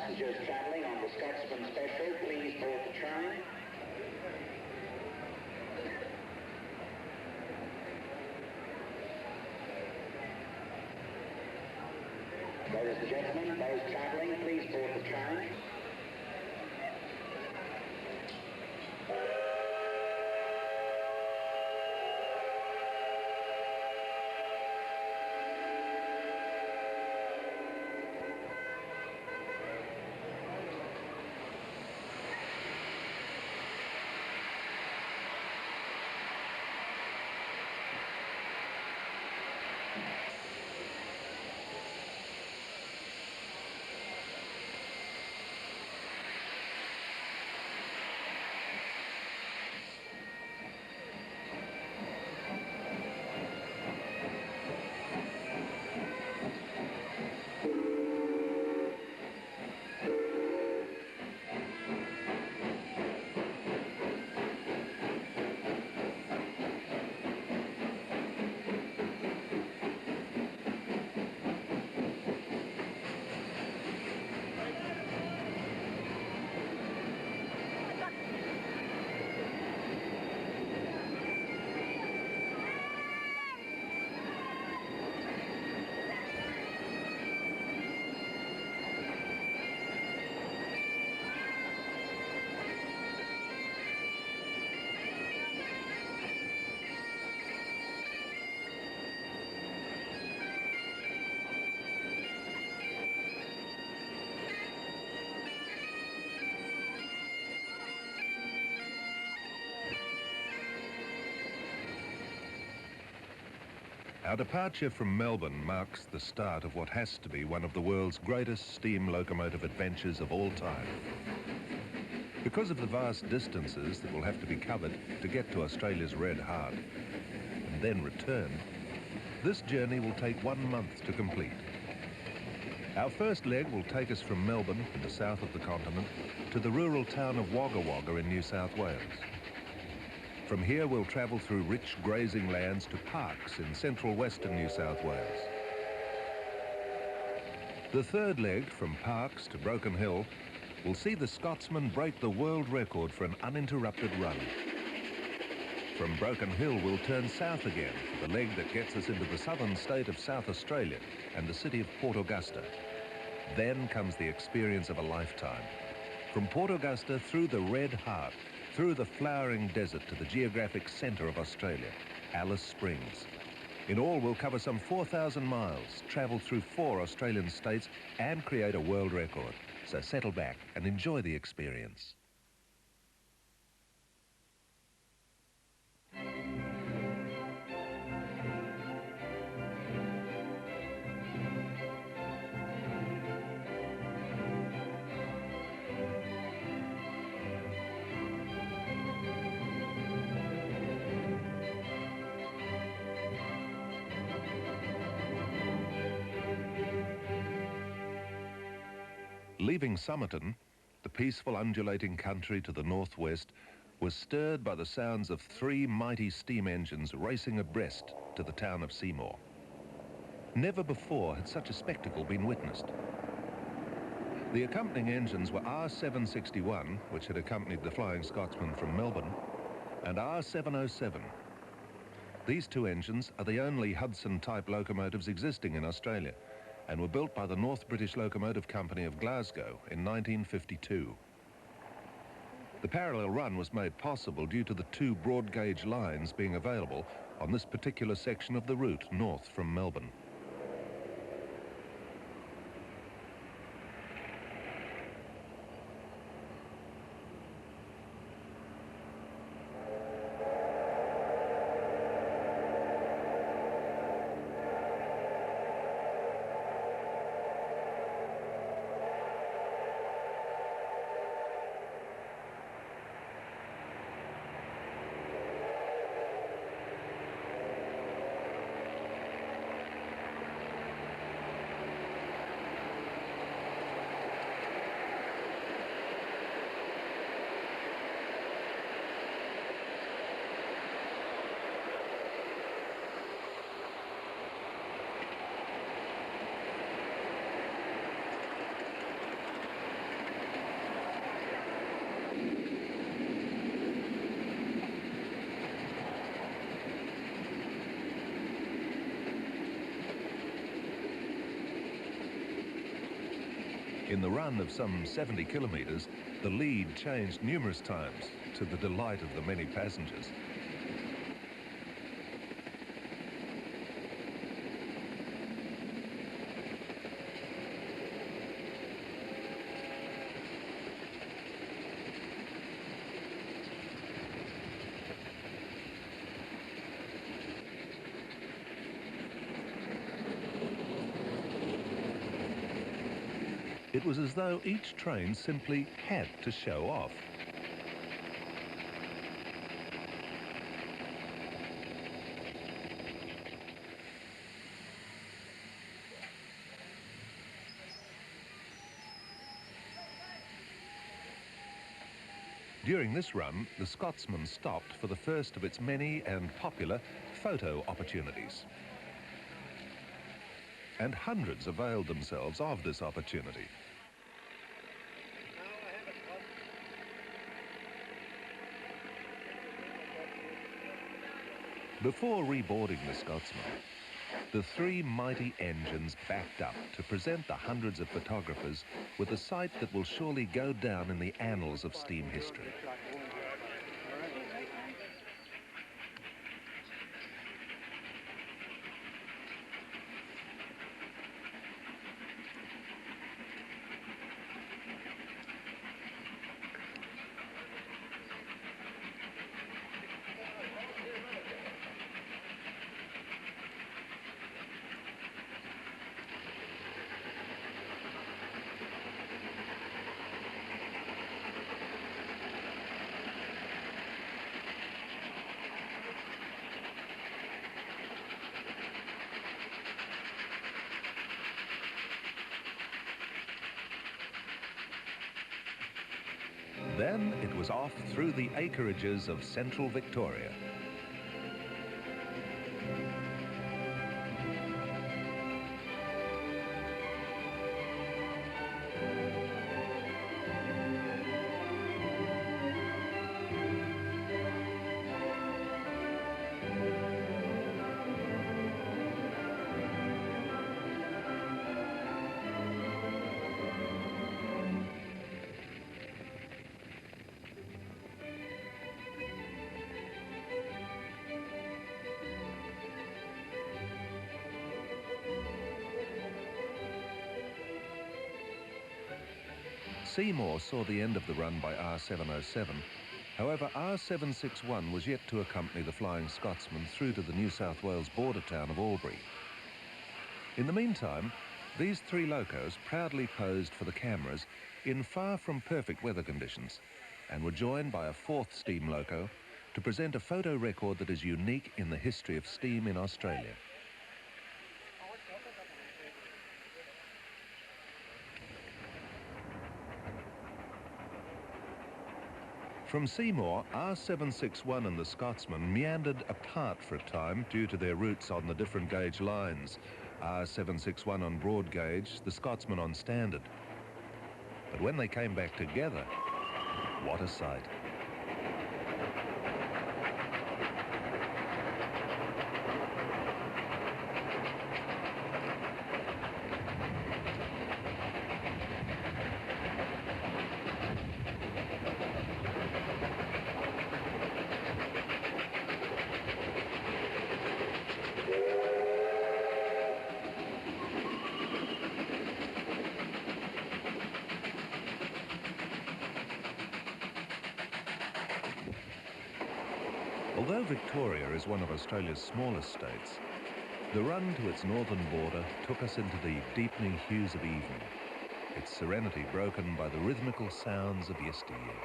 Passengers travelling on the Scotsman Special, please board the train. Ladies and gentlemen, those travelling, please board the train. Our departure from Melbourne marks the start of what has to be one of the world's greatest steam locomotive adventures of all time. Because of the vast distances that will have to be covered to get to Australia's red heart and then return, this journey will take 1 month to complete. Our first leg will take us from Melbourne, in the south of the continent, to the rural town of Wagga Wagga in New South Wales. From here, we'll travel through rich grazing lands to parks in central western New South Wales. The third leg, from Parks to Broken Hill, will see the Scotsman break the world record for an uninterrupted run. From Broken Hill, we'll turn south again for the leg that gets us into the southern state of South Australia and the city of Port Augusta. Then comes the experience of a lifetime. From Port Augusta through the Red Heart, through the flowering desert to the geographic centre of Australia, Alice Springs. In all, we'll cover some 4,000 miles, travel through 4 Australian states and create a world record. So settle back and enjoy the experience. Leaving Somerton, the peaceful undulating country to the northwest was stirred by the sounds of 3 mighty steam engines racing abreast to the town of Seymour. Never before had such a spectacle been witnessed. The accompanying engines were R761, which had accompanied the Flying Scotsman from Melbourne, and R707. These 2 engines are the only Hudson-type locomotives existing in Australia, and were built by the North British Locomotive Company of Glasgow in 1952. The parallel run was made possible due to the 2 broad gauge lines being available on this particular section of the route north from Melbourne. In the run of some 70 kilometres, the lead changed numerous times to the delight of the many passengers. It was as though each train simply had to show off. During this run, the Scotsman stopped for the first of its many and popular photo opportunities. And hundreds availed themselves of this opportunity. Before reboarding the Scotsman, the three mighty engines backed up to present the hundreds of photographers with a sight that will surely go down in the annals of steam history. Then it was off through the acreages of central Victoria. Seymour saw the end of the run by R707. However, R761 was yet to accompany the Flying Scotsman through to the New South Wales border town of Albury. In the meantime, these three locos proudly posed for the cameras in far from perfect weather conditions and were joined by a fourth steam loco to present a photo record that is unique in the history of steam in Australia. From Seymour, R761 and the Scotsman meandered apart for a time due to their routes on the different gauge lines. R761 on broad gauge, the Scotsman on standard. But when they came back together, what a sight. Although Victoria is one of Australia's smallest states, the run to its northern border took us into the deepening hues of evening, its serenity broken by the rhythmical sounds of yesteryear.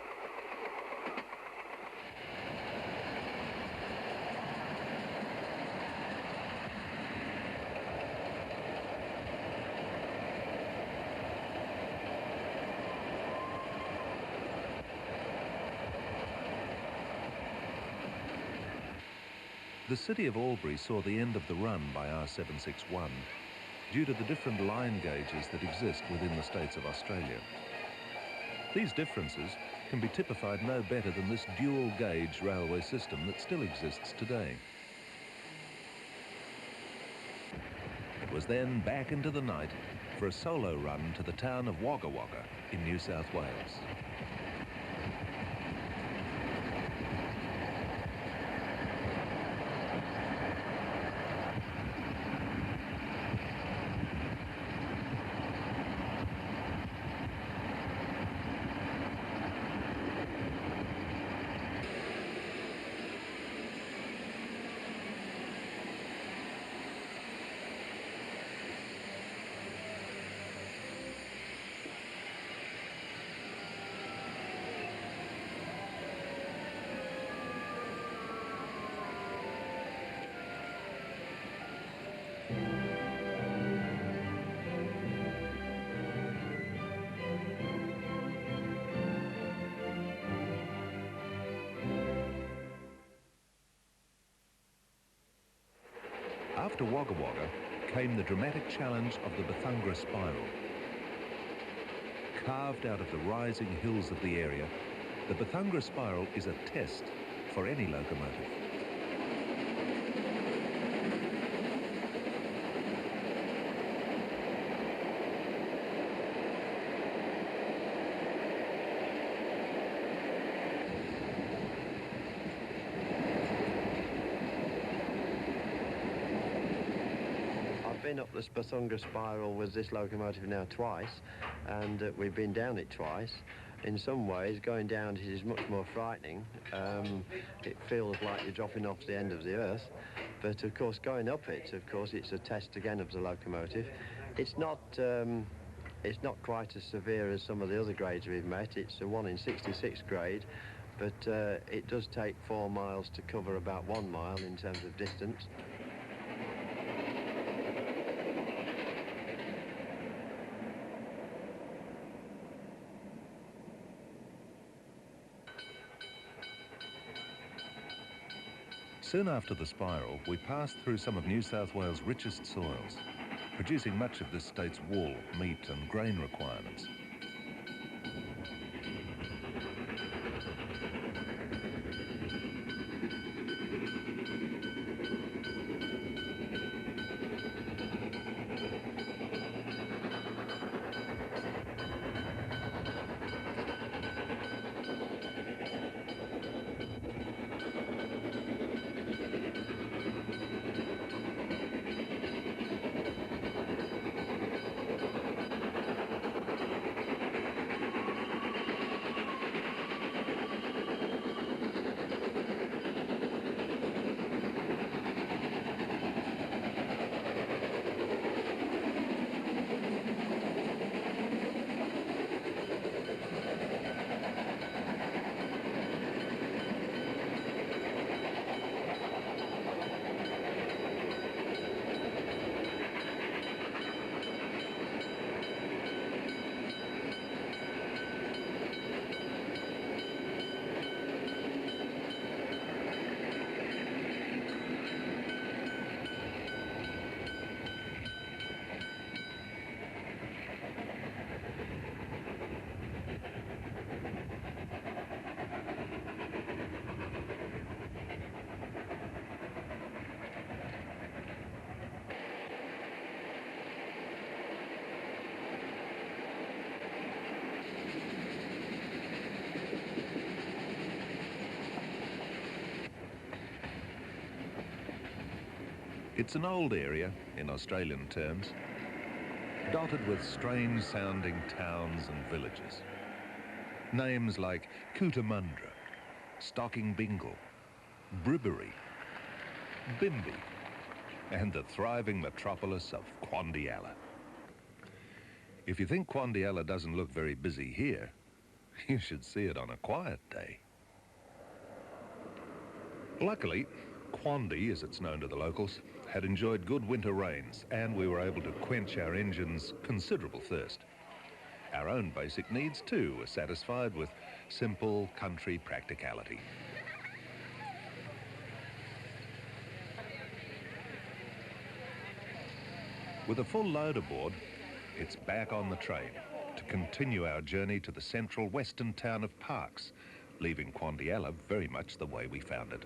The city of Albury saw the end of the run by R761 due to the different line gauges that exist within the states of Australia. These differences can be typified no better than this dual gauge railway system that still exists today. It was then back into the night for a solo run to the town of Wagga Wagga in New South Wales. After Wagga Wagga came the dramatic challenge of the Bethungra Spiral. Carved out of the rising hills of the area, the Bethungra Spiral is a test for any locomotive. Been up this Bethungra Spiral with this locomotive now twice, and we've been down it twice. In some ways, going down it is much more frightening. It feels like you're dropping off the end of the earth, but of course going up it, of course it's a test again of the locomotive. It's not quite as severe as some of the other grades we've met. It's a 1 in 66 grade, but it does take 4 miles to cover about 1 mile in terms of distance. Soon after the spiral, we passed through some of New South Wales' richest soils, producing much of this state's wool, meat and grain requirements. It's an old area, in Australian terms, dotted with strange-sounding towns and villages. Names like Cootamundra, Stocking Bingle, Bribberry, Bimby, and the thriving metropolis of Quandialla. If you think Quandialla doesn't look very busy here, you should see it on a quiet day. Luckily, Quandi, as it's known to the locals, had enjoyed good winter rains, and we were able to quench our engine's considerable thirst. Our own basic needs, too, were satisfied with simple country practicality. With a full load aboard, it's back on the train to continue our journey to the central western town of Parkes, leaving Quandialla very much the way we found it.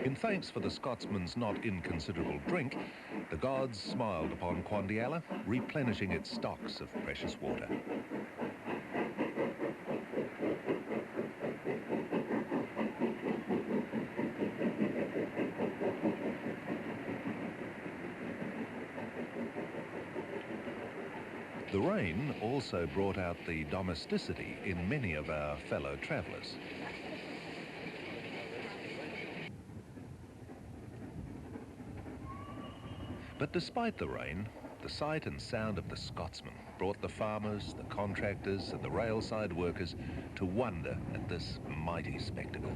In thanks for the Scotsman's not inconsiderable drink, the gods smiled upon Quandiala, replenishing its stocks of precious water. The rain also brought out the domesticity in many of our fellow travellers. But despite the rain, the sight and sound of the Scotsman brought the farmers, the contractors and the railside workers to wonder at this mighty spectacle.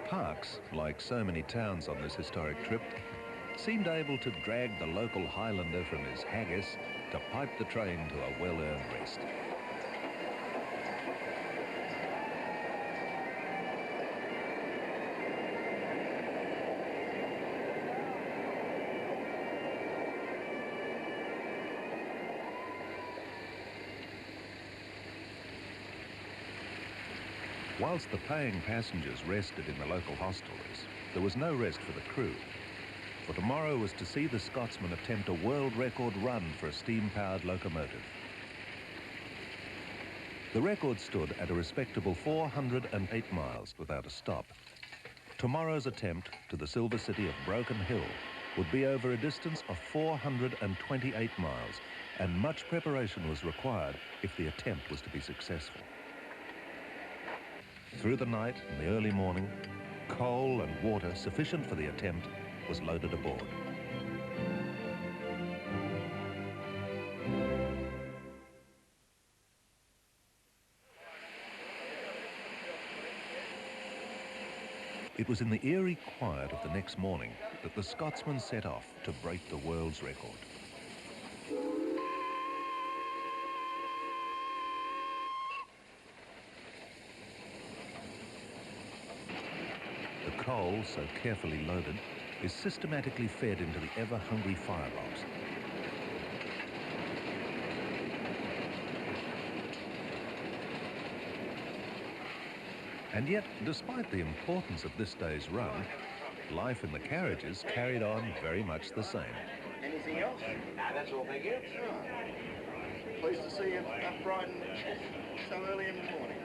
Parks, like so many towns on this historic trip, seemed able to drag the local Highlander from his haggis to pipe the train to a well-earned rest. Whilst the paying passengers rested in the local hostelries, there was no rest for the crew. For tomorrow was to see the Scotsman attempt a world record run for a steam-powered locomotive. The record stood at a respectable 408 miles without a stop. Tomorrow's attempt to the silver city of Broken Hill would be over a distance of 428 miles, and much preparation was required if the attempt was to be successful. Through the night and the early morning, coal and water sufficient for the attempt was loaded aboard. It was in the eerie quiet of the next morning that the Scotsman set off to break the world's record. The coal, so carefully loaded, is systematically fed into the ever-hungry firebox. And yet, despite the importance of this day's run, life in the carriages carried on very much the same. Anything else? Nah, that's all, thank you. Pleased to see you up bright and so early in the morning.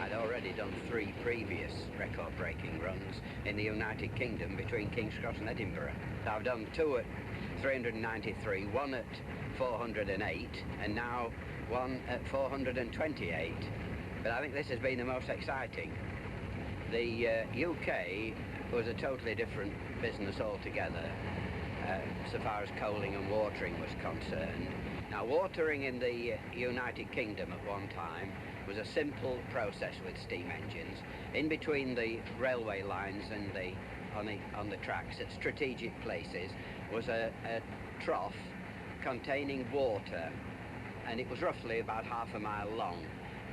I'd already done 3 previous record-breaking runs in the United Kingdom between King's Cross and Edinburgh. So I've done 2 at 393, 1 at 408, and now 1 at 428. But I think this has been the most exciting. The UK was a totally different business altogether, so far as coaling and watering was concerned. Now, watering in the United Kingdom at one time was a simple process with steam engines. In between the railway lines and on the tracks at strategic places was a trough containing water, and it was roughly about half a mile long.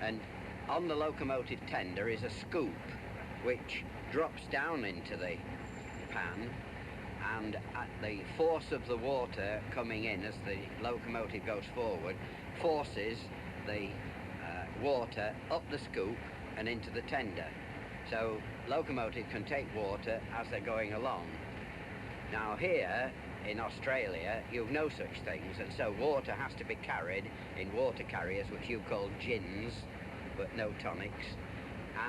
And on the locomotive tender is a scoop which drops down into the pan, and at the force of the water coming in as the locomotive goes forward forces the water up the scoop and into the tender. So locomotive can take water as they're going along. Now here in Australia, you've no such things, and so water has to be carried in water carriers, which you call gins, but no tonics.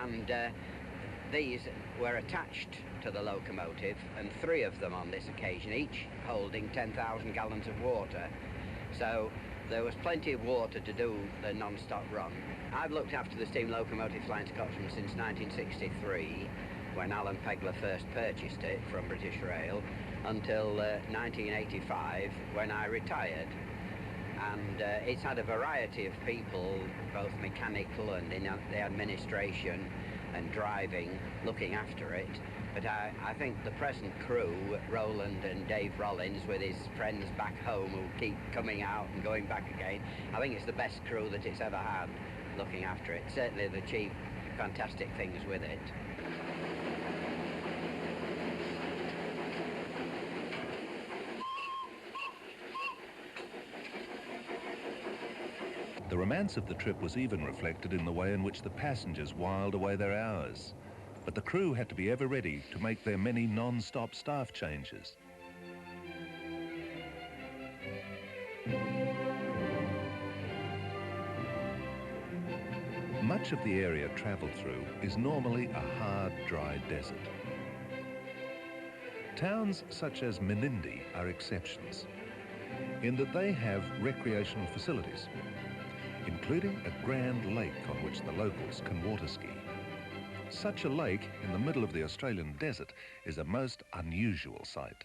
And these were attached to the locomotive, and 3 of them on this occasion, each holding 10,000 gallons of water. So there was plenty of water to do the non-stop run. I've looked after the steam locomotive Flying Scotsman since 1963, when Alan Pegler first purchased it from British Rail, until 1985, when I retired. And it's had a variety of people, both mechanical and in the administration and driving, looking after it. But I think the present crew, Roland and Dave Rollins with his friends back home who keep coming out and going back again, I think it's the best crew that it's ever had looking after it. Certainly they achieved fantastic things with it. The romance of the trip was even reflected in the way in which the passengers whiled away their hours. But the crew had to be ever ready to make their many non-stop staff changes. Much of the area travelled through is normally a hard, dry desert. Towns such as Menindee are exceptions, in that they have recreational facilities, including a grand lake on which the locals can water ski. Such a lake in the middle of the Australian desert is a most unusual sight.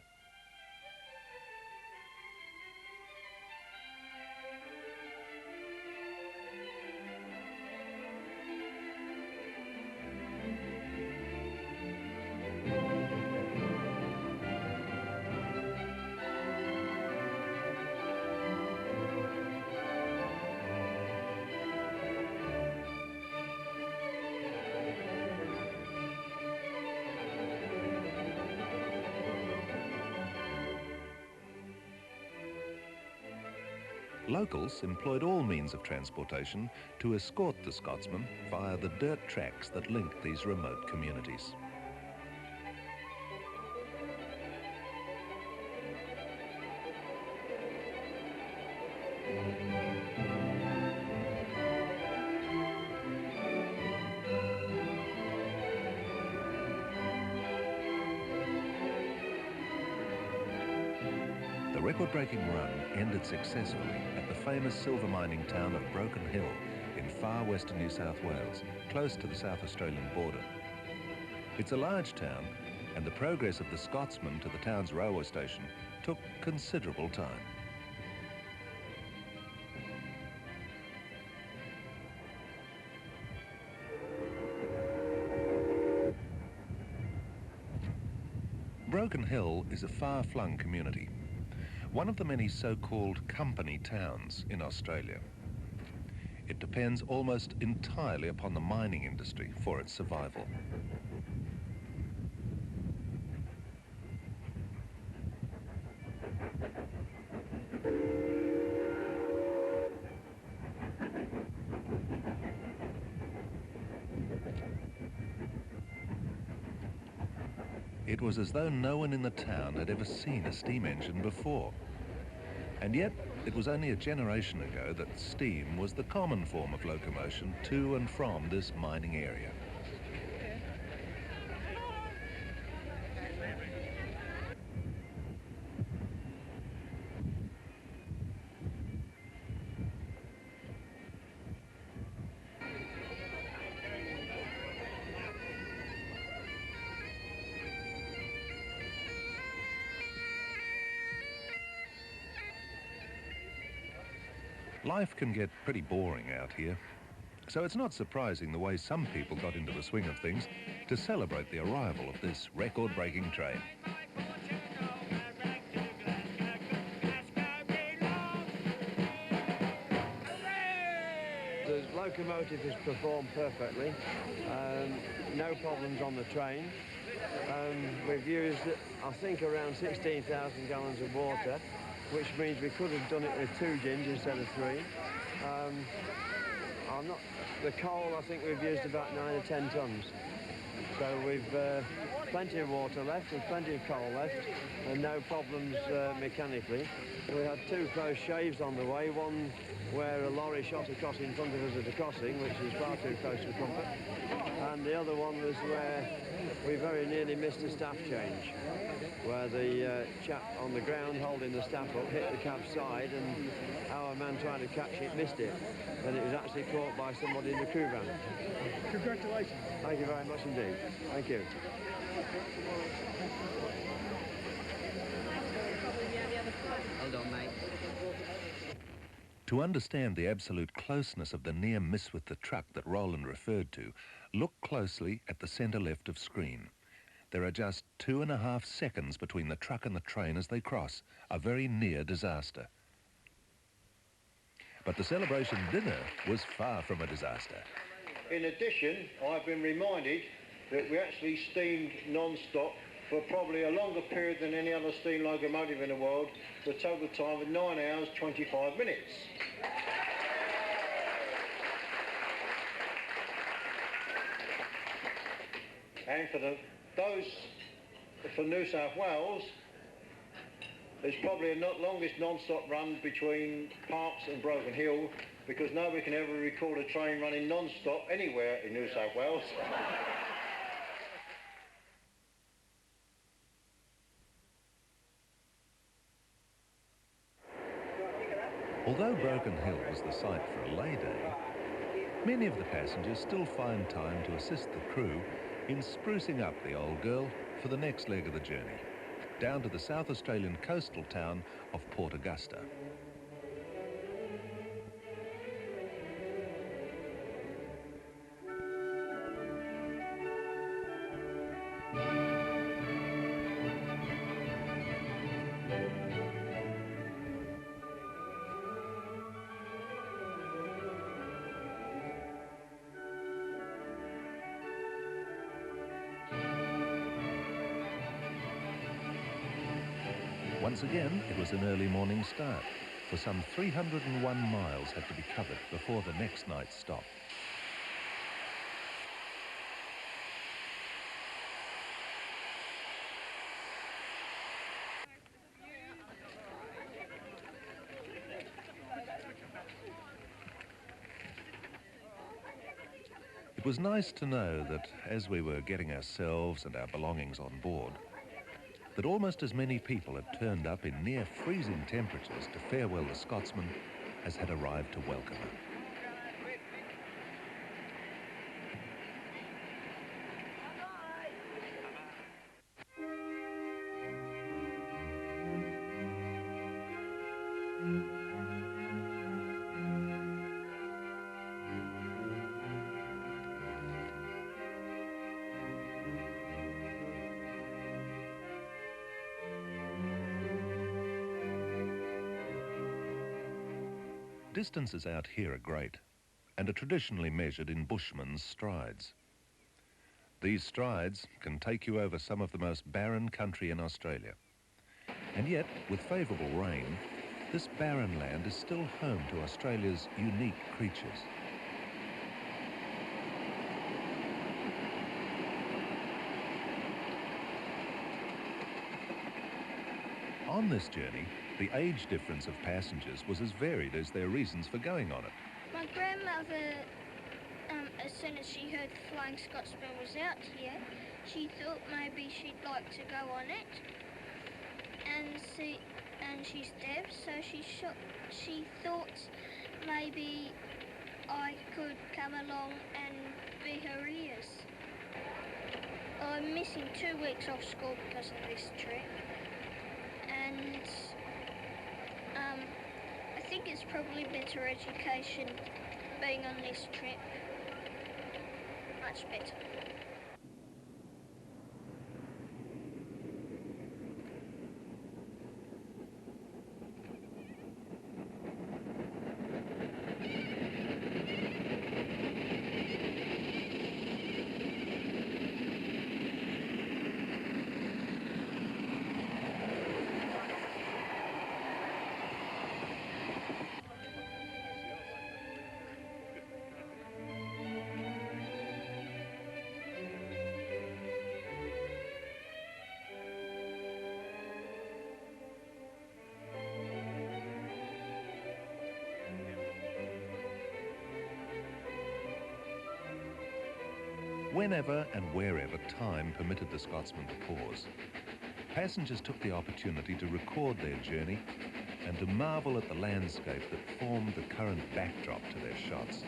Locals employed all means of transportation to escort the Scotsman via the dirt tracks that linked these remote communities. The record-breaking run ended successfully at the famous silver mining town of Broken Hill in far western New South Wales, close to the South Australian border. It's a large town, and the progress of the Scotsman to the town's railway station took considerable time. Broken Hill is a far-flung community, one of the many so-called company towns in Australia. It depends almost entirely upon the mining industry for its survival. It was as though no one in the town had ever seen a steam engine before. And yet, it was only a generation ago that steam was the common form of locomotion to and from this mining area. Life can get pretty boring out here, so it's not surprising the way some people got into the swing of things to celebrate the arrival of this record-breaking train. The locomotive has performed perfectly, no problems on the train. We've used, I think, around 16,000 gallons of water, which means we could have done it with 2 gins instead of 3. The coal, I think we've used about 9 or 10 tons. So we've plenty of water left, there's plenty of coal left, and no problems mechanically. We had two close shaves on the way, one where a lorry shot across in front of us at a crossing, which is far too close for comfort, and the other one was where we very nearly missed a staff change, where the chap on the ground holding the staff up hit the cab's side, and our man trying to catch it missed it, and it was actually caught by somebody in the crew van. Congratulations. Thank you very much indeed. Thank you. Hold on, mate. To understand the absolute closeness of the near miss with the truck that Roland referred to, look closely at the centre left of screen. There are just 2.5 seconds between the truck and the train as they cross, a very near disaster. But the celebration dinner was far from a disaster. In addition, I've been reminded that we actually steamed non-stop for probably a longer period than any other steam locomotive in the world, the total time of 9 hours, 25 minutes. And for New South Wales, there's probably the longest non-stop run between Parkes and Broken Hill, because nobody can ever record a train running non-stop anywhere in New South Wales. Although Broken Hill was the site for a lay day, many of the passengers still find time to assist the crew in sprucing up the old girl for the next leg of the journey, down to the South Australian coastal town of Port Augusta. Once again, it was an early morning start, for some 301 miles had to be covered before the next night's stop. It was nice to know that as we were getting ourselves and our belongings on board, that almost as many people had turned up in near freezing temperatures to farewell the Scotsman as had arrived to welcome her. Distances out here are great and are traditionally measured in bushmen's strides. These strides can take you over some of the most barren country in Australia. And yet, with favourable rain, this barren land is still home to Australia's unique creatures. On this journey, the age difference of passengers was as varied as their reasons for going on it. My grandmother, as soon as she heard Flying Scotsman was out here, she thought maybe she'd like to go on it. And she's deaf, so she thought maybe I could come along and be her ears. I'm missing 2 weeks off school because of this trip. And I think it's probably better education being on this trip. Much better. Whenever and wherever time permitted the Scotsman to pause, passengers took the opportunity to record their journey and to marvel at the landscape that formed the current backdrop to their shots.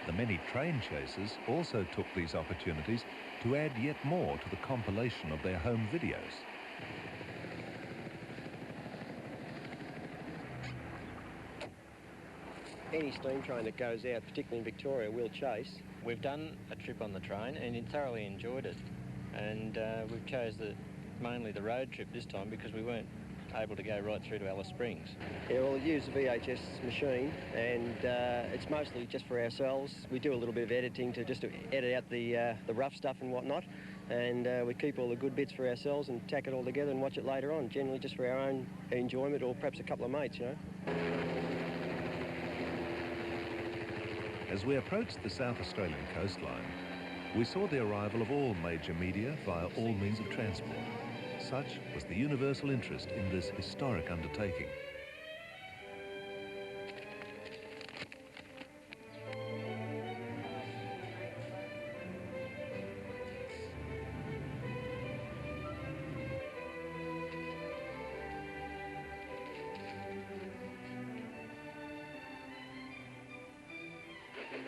The many train chasers also took these opportunities to add yet more to the compilation of their home videos. Any steam train that goes out, particularly in Victoria, we'll chase. We've done a trip on the train and thoroughly enjoyed it. And we've chose mainly the road trip this time because we weren't able to go right through to Alice Springs. Yeah, well, we use a VHS machine, and it's mostly just for ourselves. We do a little bit of editing to edit out the rough stuff and whatnot, and we keep all the good bits for ourselves and tack it all together and watch it later on, generally just for our own enjoyment or perhaps a couple of mates, you know. As we approached the South Australian coastline, we saw the arrival of all major media via all means of transport. Such was the universal interest in this historic undertaking.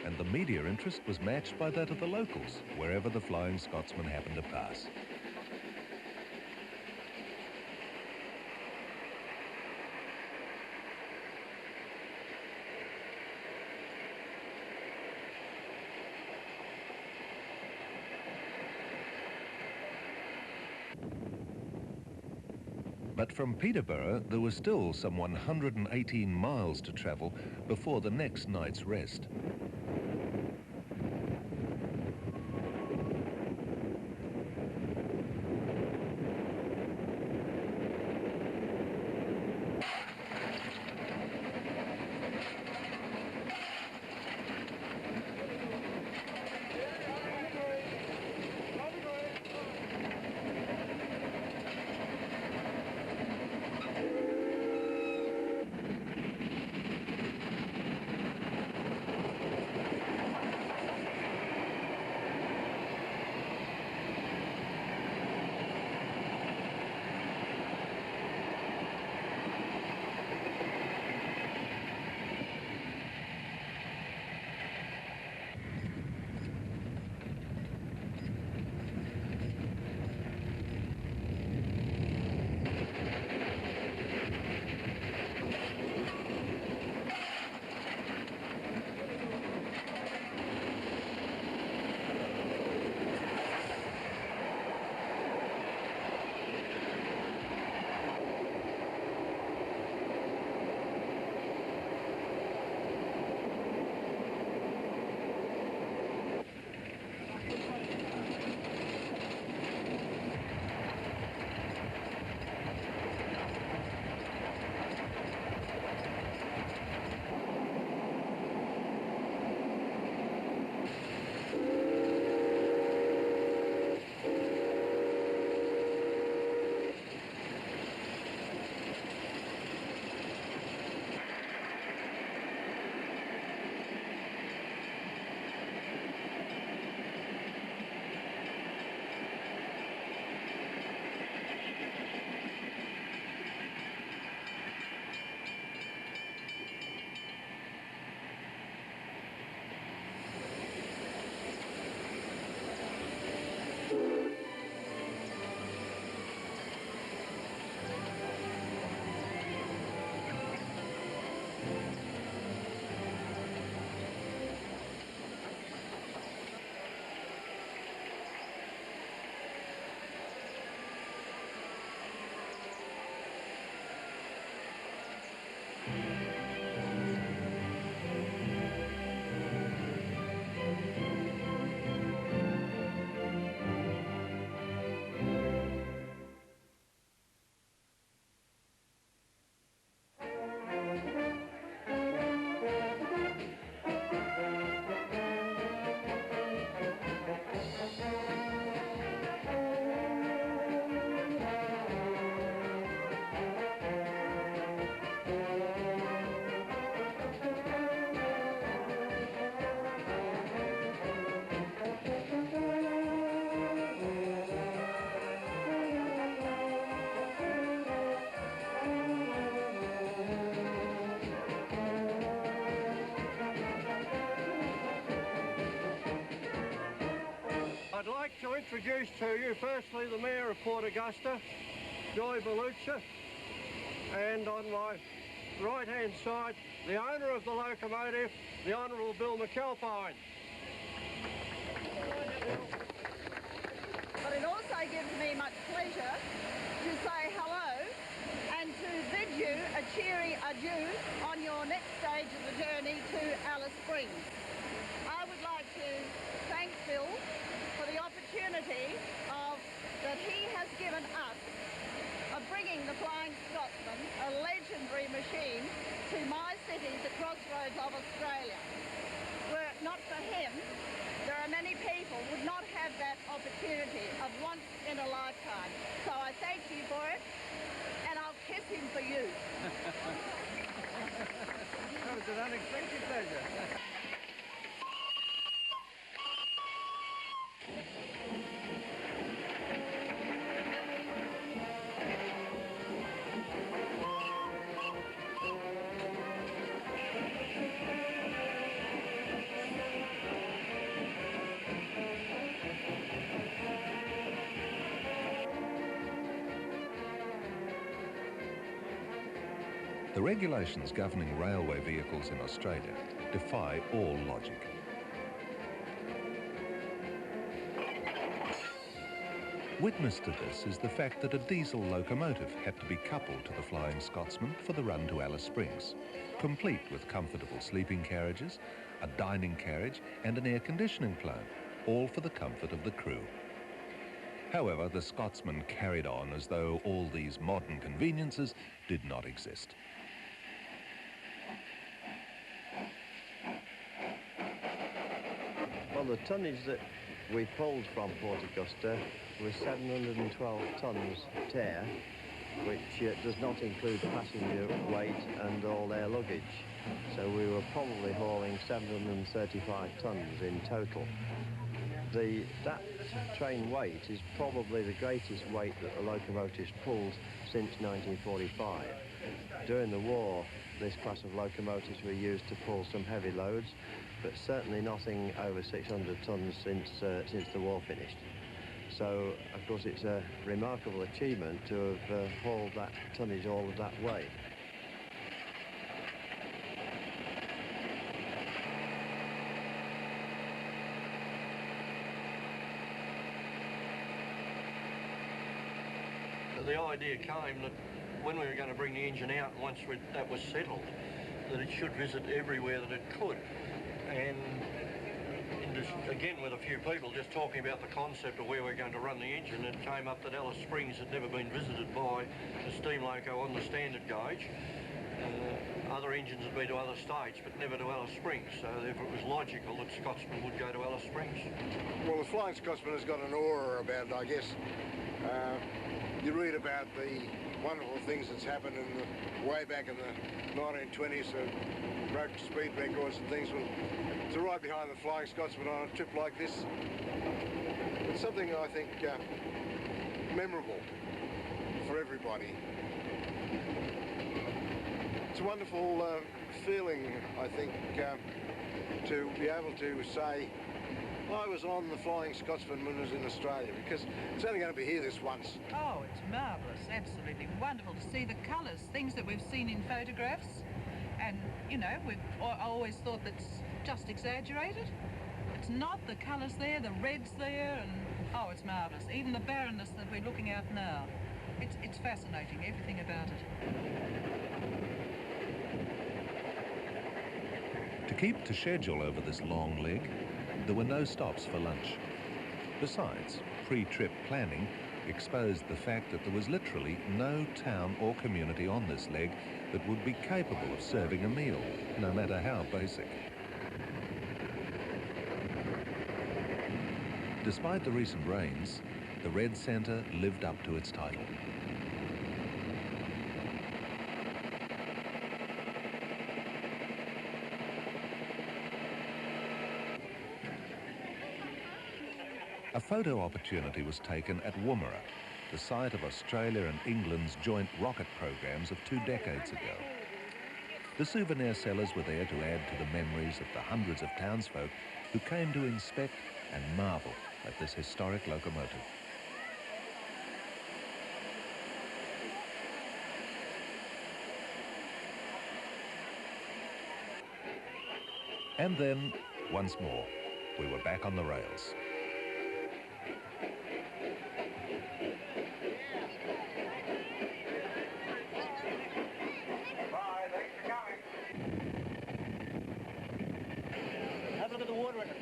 And the media interest was matched by that of the locals, wherever the Flying Scotsman happened to pass. But from Peterborough, there was still some 118 miles to travel before the next night's rest. introduce to you, firstly, the Mayor of Port Augusta, Joy Belucha, and on my right-hand side, the owner of the locomotive, the Honourable Bill McAlpine. But it also gives me much pleasure to say hello and to bid you a cheery adieu on your next stage of the journey to Alice Springs. I would like to thank Bill for the opportunity that he has given us of bringing the Flying Scotsman, a legendary machine, to my city, the crossroads of Australia. Were it not for him, there are many people who would not have that opportunity of once in a lifetime. So I thank you for it, and I'll kiss him for you. That was an unexpected pleasure. The regulations governing railway vehicles in Australia defy all logic. Witness to this is the fact that a diesel locomotive had to be coupled to the Flying Scotsman for the run to Alice Springs, complete with comfortable sleeping carriages, a dining carriage and an air conditioning plant, all for the comfort of the crew. However, the Scotsman carried on as though all these modern conveniences did not exist. Well, the tonnage that we pulled from Port Augusta was 712 tonnes tear, which does not include passenger weight and all their luggage. So we were probably hauling 735 tonnes in total. That train weight is probably the greatest weight that the locomotives pulled since 1945. During the war, this class of locomotives were used to pull some heavy loads, but certainly nothing over 600 tonnes since the war finished. So, of course, it's a remarkable achievement to have hauled that tonnage all of that way. The idea came that when we were going to bring the engine out, once that was settled, that it should visit everywhere that it could. And again, with a few people just talking about the concept of where we're going to run the engine, it came up that Alice Springs had never been visited by a steam loco on the standard gauge. Other engines had been to other states, but never to Alice Springs, so therefore it was logical that Scotsman would go to Alice Springs. Well, the Flying Scotsman has got an aura about it, I guess. You read about the wonderful things that's happened way back in the 1920s, broke speed records and things. Well, to ride behind the Flying Scotsman on a trip like this, it's something I think memorable for everybody. It's a wonderful feeling, I think, to be able to say, I was on the Flying Scotsman when it was in Australia, because it's only going to be here this once. Oh, it's marvellous, absolutely wonderful to see the colours, things that we've seen in photographs, and, you know, I always thought that's just exaggerated. It's not. The colours there, the reds there, and, oh, it's marvellous. Even the barrenness that we're looking at now, it's fascinating, everything about it. To keep to schedule over this long leg, there were no stops for lunch. Besides, pre-trip planning exposed the fact that there was literally no town or community on this leg that would be capable of serving a meal, no matter how basic. Despite the recent rains, the Red Centre lived up to its title. A photo opportunity was taken at Woomera, the site of Australia and England's joint rocket programs of 2 decades ago. The souvenir sellers were there to add to the memories of the hundreds of townsfolk who came to inspect and marvel at this historic locomotive. And then, once more, we were back on the rails. Have a look at the water in it.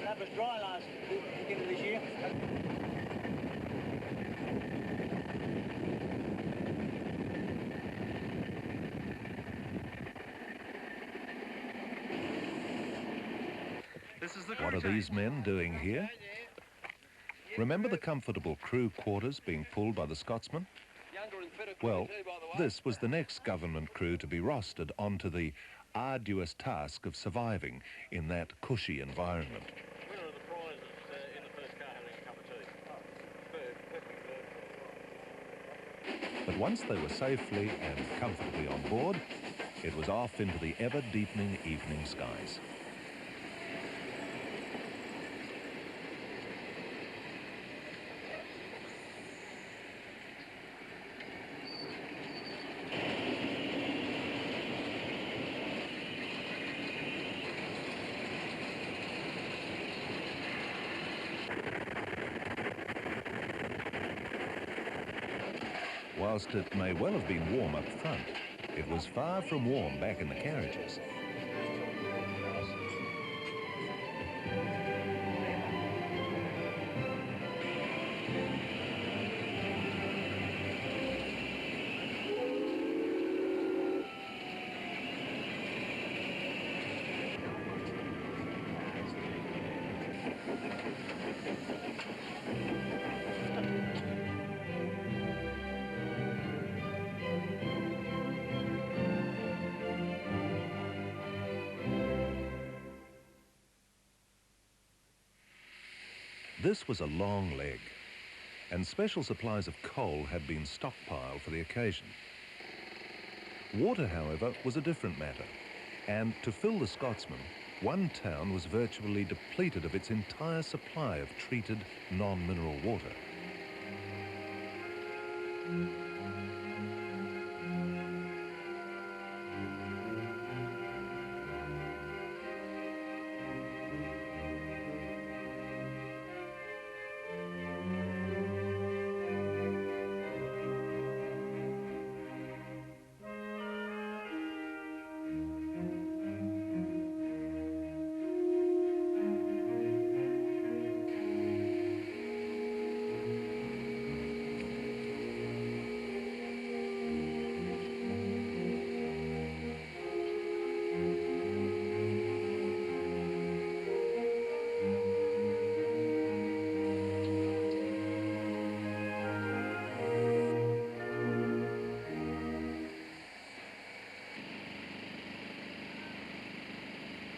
That was dry last beginning of this year. What are these men doing here? Remember the comfortable crew quarters being pulled by the Scotsman? Well, this was the next government crew to be rostered onto the arduous task of surviving in that cushy environment. But once they were safely and comfortably on board, it was off into the ever-deepening evening skies. Whilst it may well have been warm up front, it was far from warm back in the carriages. This was a long leg, and special supplies of coal had been stockpiled for the occasion. Water, however, was a different matter, and to fill the Scotsman, one town was virtually depleted of its entire supply of treated non-mineral water.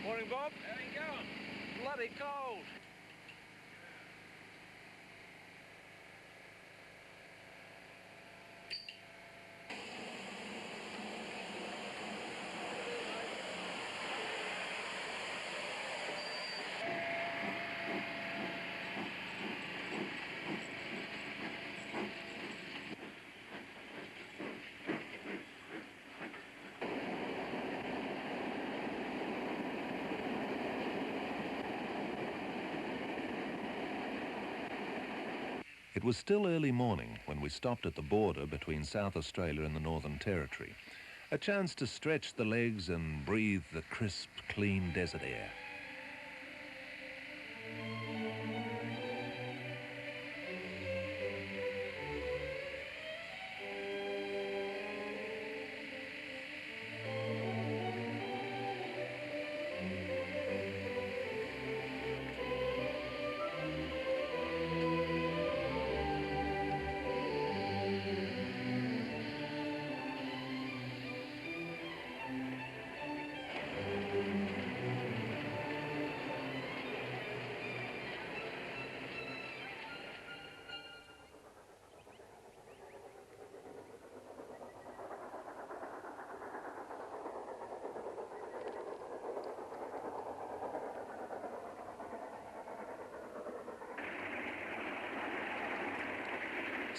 Morning, Bob. How you going? Bloody cold. It was still early morning when we stopped at the border between South Australia and the Northern Territory. A chance to stretch the legs and breathe the crisp, clean desert air.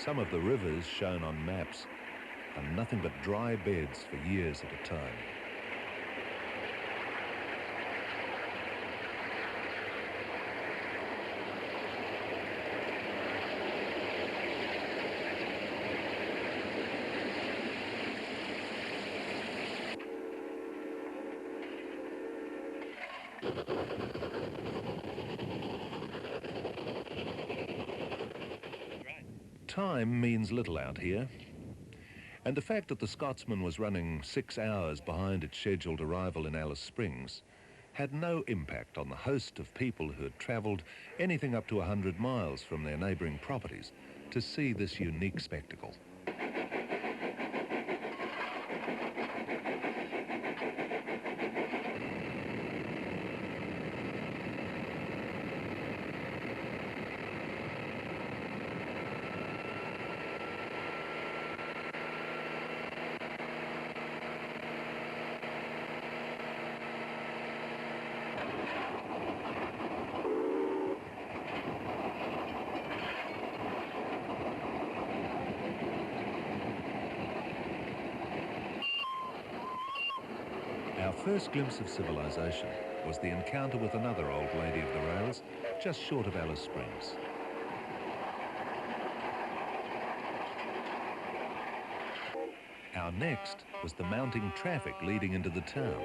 Some of the rivers shown on maps are nothing but dry beds for years at a time. Time means little out here, and the fact that the Scotsman was running 6 hours behind its scheduled arrival in Alice Springs had no impact on the host of people who had travelled anything up to 100 miles from their neighbouring properties to see this unique spectacle. Our first glimpse of civilization was the encounter with another old lady of the rails, just short of Alice Springs. Our next was the mounting traffic leading into the town.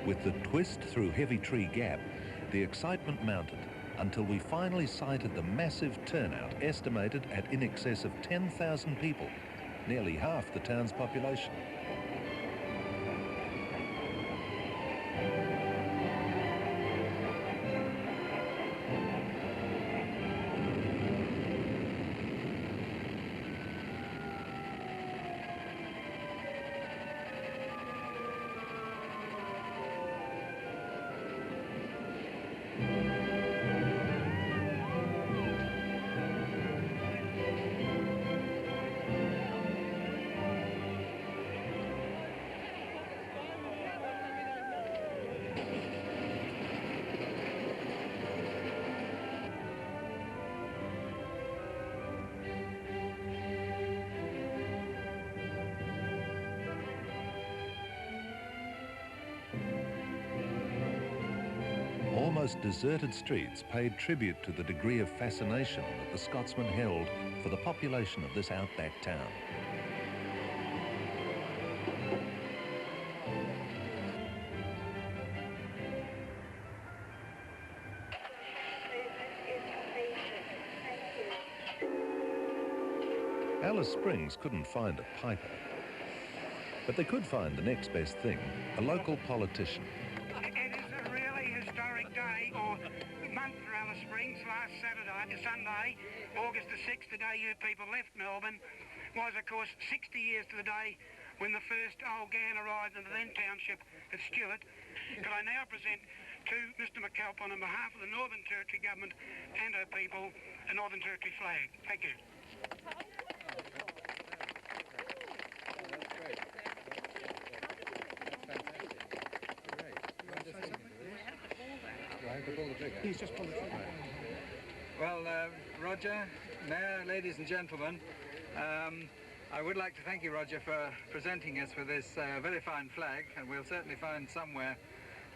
With the twist through Heavy Tree Gap, the excitement mounted until we finally sighted the massive turnout estimated at in excess of 10,000 people, nearly half the town's population. Almost deserted streets paid tribute to the degree of fascination that the Scotsman held for the population of this outback town. Alice Springs couldn't find a piper, but they could find the next best thing, a local politician. Sunday, August the 6th, the day you people left Melbourne, was of course 60 years to the day when the first old Gan arrived in the then township at Stewart. Could I now present to Mr McAlpine on behalf of the Northern Territory Government and our people a Northern Territory flag. Thank you. He's just pulled the trigger. Well, Roger, Mayor, ladies and gentlemen, I would like to thank you, Roger, for presenting us with this very fine flag, and we'll certainly find somewhere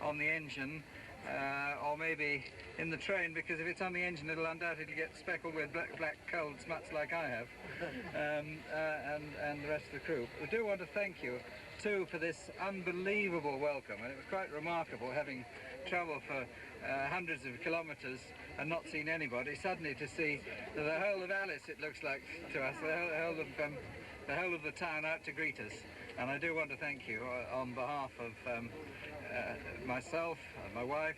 on the engine or maybe in the train, because if it's on the engine it'll undoubtedly get speckled with black cold smuts like I have, and the rest of the crew. I do want to thank you too for this unbelievable welcome, and it was quite remarkable having travelled for hundreds of kilometres and not seen anybody, suddenly to see the whole of Alice, it looks like to us, the whole of the town out to greet us. And I do want to thank you on behalf of myself, my wife,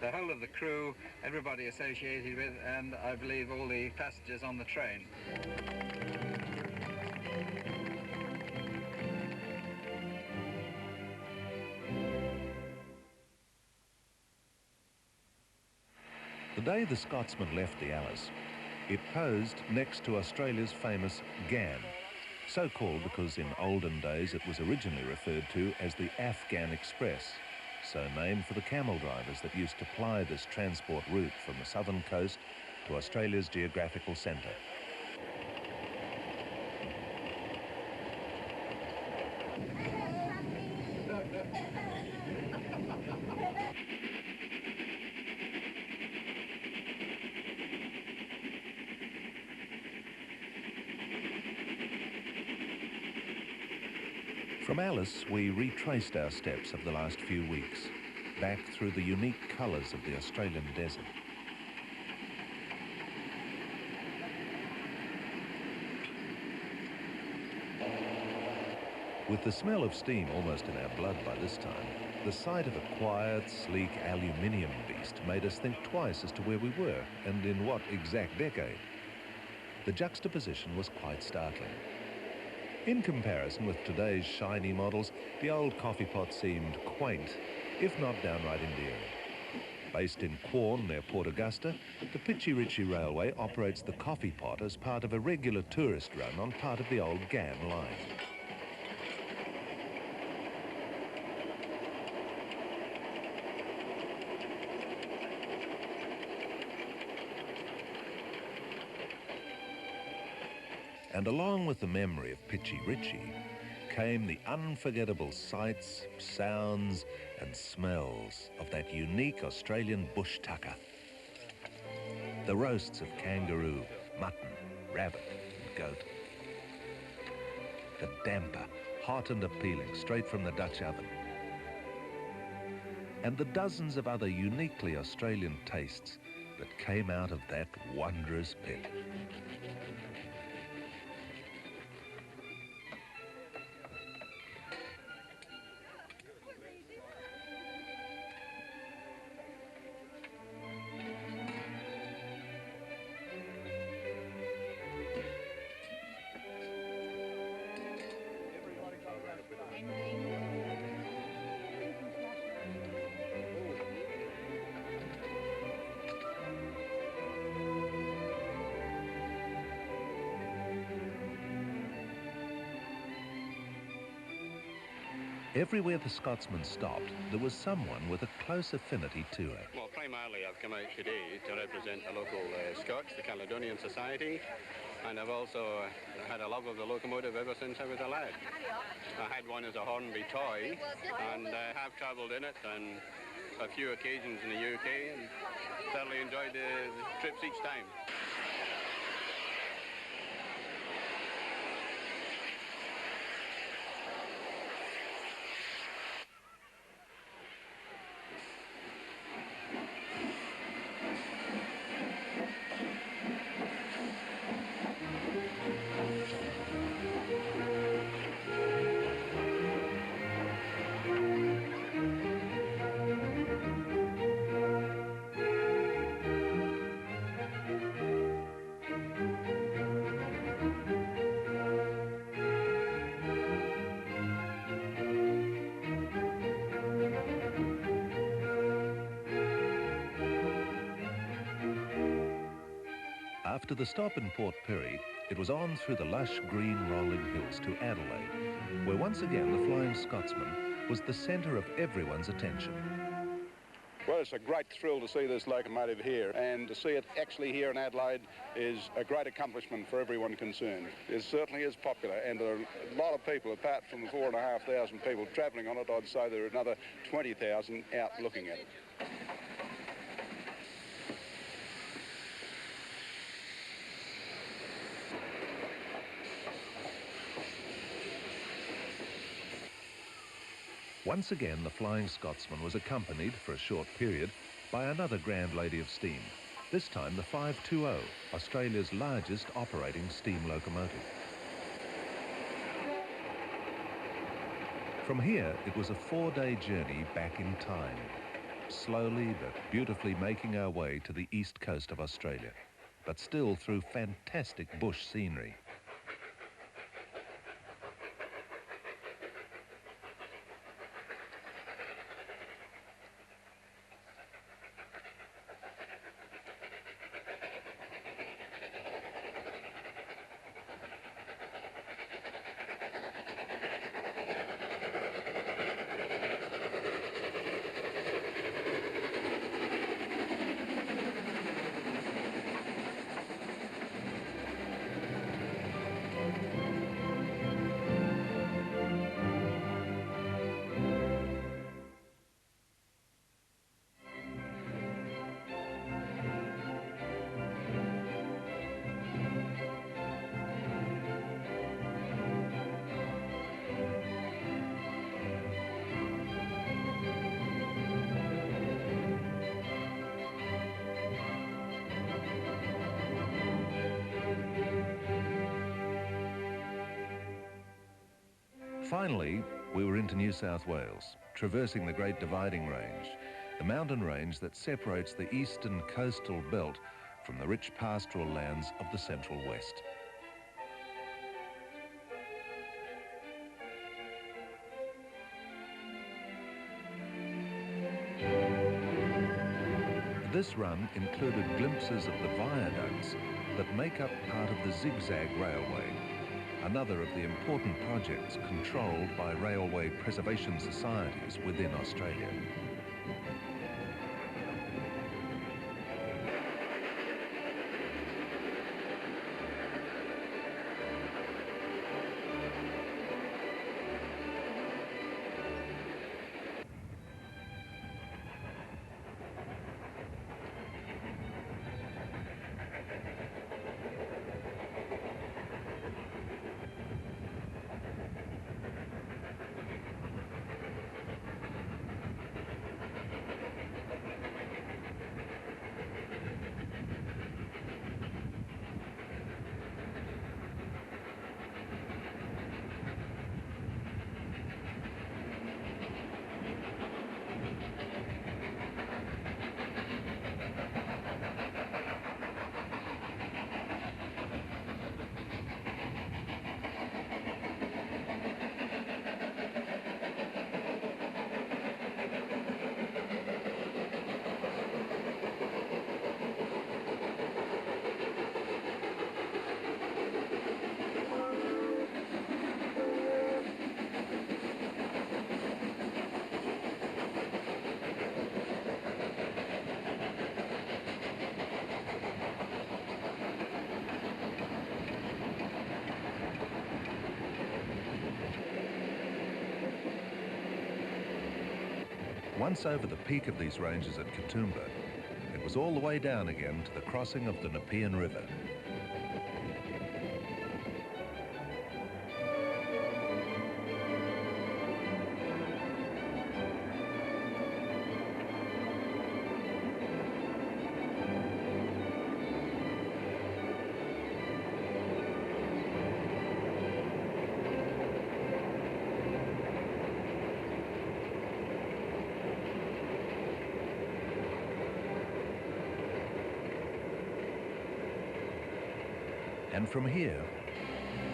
the whole of the crew, everybody associated with, and I believe all the passengers on the train. The day the Scotsman left the Alice, it posed next to Australia's famous Gan, so called because in olden days it was originally referred to as the Afghan Express, so named for the camel drivers that used to ply this transport route from the southern coast to Australia's geographical centre. From Alice, we retraced our steps of the last few weeks, back through the unique colours of the Australian desert. With the smell of steam almost in our blood by this time, the sight of a quiet, sleek aluminium beast made us think twice as to where we were and in what exact decade. The juxtaposition was quite startling. In comparison with today's shiny models, the old coffee pot seemed quaint, if not downright endearing. Based in Quorn near Port Augusta, the Pitchy Ritchie Railway operates the coffee pot as part of a regular tourist run on part of the old Gan line. And along with the memory of Pitchy Ritchie came the unforgettable sights, sounds and smells of that unique Australian bush tucker. The roasts of kangaroo, mutton, rabbit and goat. The damper, hot and appealing, straight from the Dutch oven. And the dozens of other uniquely Australian tastes that came out of that wondrous pit. Everywhere the Scotsman stopped, there was someone with a close affinity to her. Well, primarily I've come out today to represent the local Scots, the Caledonian Society, and I've also had a love of the locomotive ever since I was a lad. I had one as a Hornby toy and have travelled in it on a few occasions in the UK and thoroughly enjoyed the trips each time. After the stop in Port Pirie, it was on through the lush green rolling hills to Adelaide, where once again the Flying Scotsman was the centre of everyone's attention. Well, it's a great thrill to see this locomotive here, and to see it actually here in Adelaide is a great accomplishment for everyone concerned. It certainly is popular, and there are a lot of people, apart from the 4,500 people travelling on it, I'd say there are another 20,000 out looking at it. Once again, the Flying Scotsman was accompanied for a short period by another grand lady of steam, this time the 520, Australia's largest operating steam locomotive. From here, it was a 4-day journey back in time, slowly but beautifully making our way to the east coast of Australia, but still through fantastic bush scenery. Finally, we were into New South Wales, traversing the Great Dividing Range, the mountain range that separates the eastern coastal belt from the rich pastoral lands of the Central West. This run included glimpses of the viaducts that make up part of the Zigzag Railway, another of the important projects controlled by railway preservation societies within Australia. Once over the peak of these ranges at Katoomba, it was all the way down again to the crossing of the Nepean River. And from here,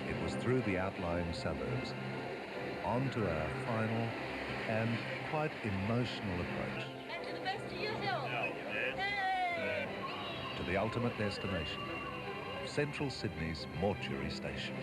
it was through the outlying suburbs, on to our final and quite emotional approach. And to the best of your health. Hey! To the ultimate destination, Central Sydney's Mortuary Station.